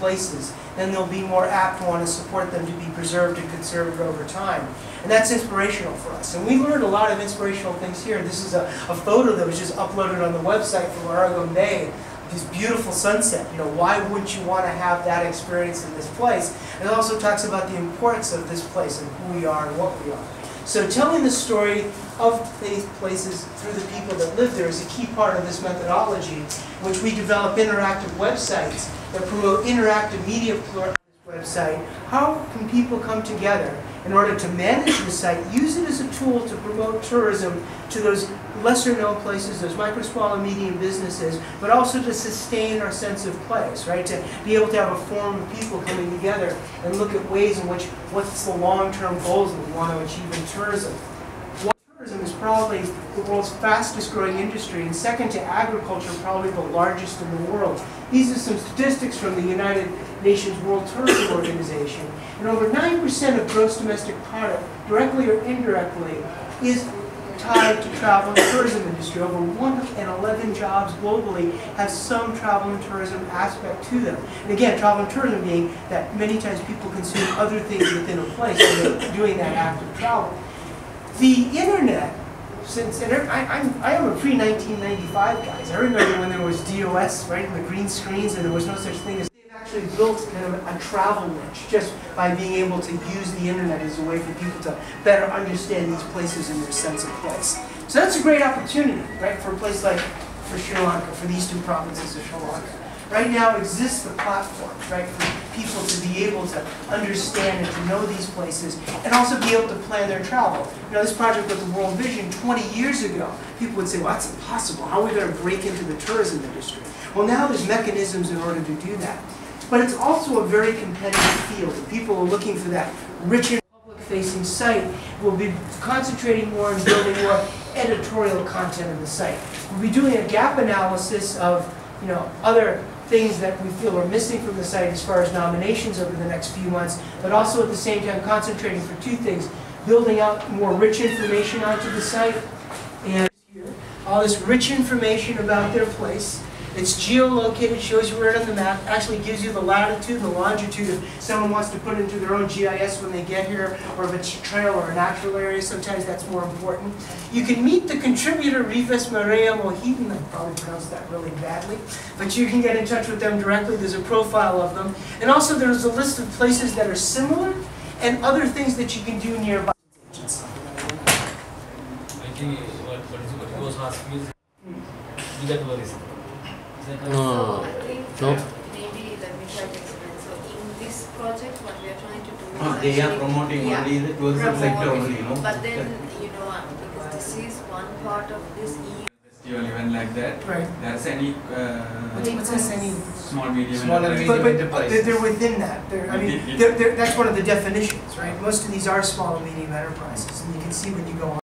places, then they'll be more apt to want to support them to be preserved and conserved over time. And that's inspirational for us. And we learned a lot of inspirational things here. This is a photo that was just uploaded on the website from Aragon Bay. This beautiful sunset. You know, why wouldn't you want to have that experience in this place? And it also talks about the importance of this place and who we are and what we are. So telling the story of these places through the people that live there is a key part of this methodology, in which we develop interactive websites that promote interactive media on this website. How can people come together in order to manage the site, use it as a tool to promote tourism to those lesser known places, those micro, small, and medium businesses, but also to sustain our sense of place, right? To be able to have a forum of people coming together and look at ways in which, what's the long-term goals that we want to achieve in tourism. Tourism is probably the world's fastest growing industry, and second to agriculture, probably the largest in the world. These are some statistics from the United Nations World Tourism Organization. And over 9% of gross domestic product, directly or indirectly, is tied to travel and tourism industry. Over 1 in 11 jobs globally have some travel and tourism aspect to them. And again, travel and tourism being that many times people consume other things within a place when they're doing that act of travel. The internet, since, and I am a pre-1995 guys. I remember when there was DOS, right, and the green screens, and there was no such thing as. They've actually built kind of a travel niche just by being able to use the internet as a way for people to better understand these places and their sense of place. So that's a great opportunity, right, for a place like for Sri Lanka, for these two provinces of Sri Lanka. Right now exists the platform, right, for people to be able to understand and to know these places and also be able to plan their travel. You know, this project with the World Vision 20 years ago, people would say, well, that's impossible. How are we going to break into the tourism industry? Well, now there's mechanisms in order to do that. But it's also a very competitive field. People are looking for that richer public-facing site. We'll be concentrating more on building more editorial content of the site. We'll be doing a gap analysis of, you know, other things that we feel are missing from the site as far as nominations over the next few months, but also at the same time concentrating for two things: building out more rich information onto the site, and all this rich information about their place. It's geolocated, shows you where it on the map, actually gives you the latitude and the longitude if someone wants to put it into their own GIS when they get here, or if it's a trail or a natural area, sometimes that's more important. You can meet the contributor Rivas Maria Mohitan, I probably pronounced that really badly, but you can get in touch with them directly. There's a profile of them. And also there's a list of places that are similar and other things that you can do nearby. I think what he was asking is, you get worries. No. Maybe let me try to explain. So in this project, what we are trying to do is they are promoting only the tourism sector only, you know. But then, you know, because this is one part of this festival event like that. Right. There's any What's this, any small medium enterprise? But they're within that. I mean, that's one of the definitions, right? Most of these are small and medium enterprises, and you can see when you go on.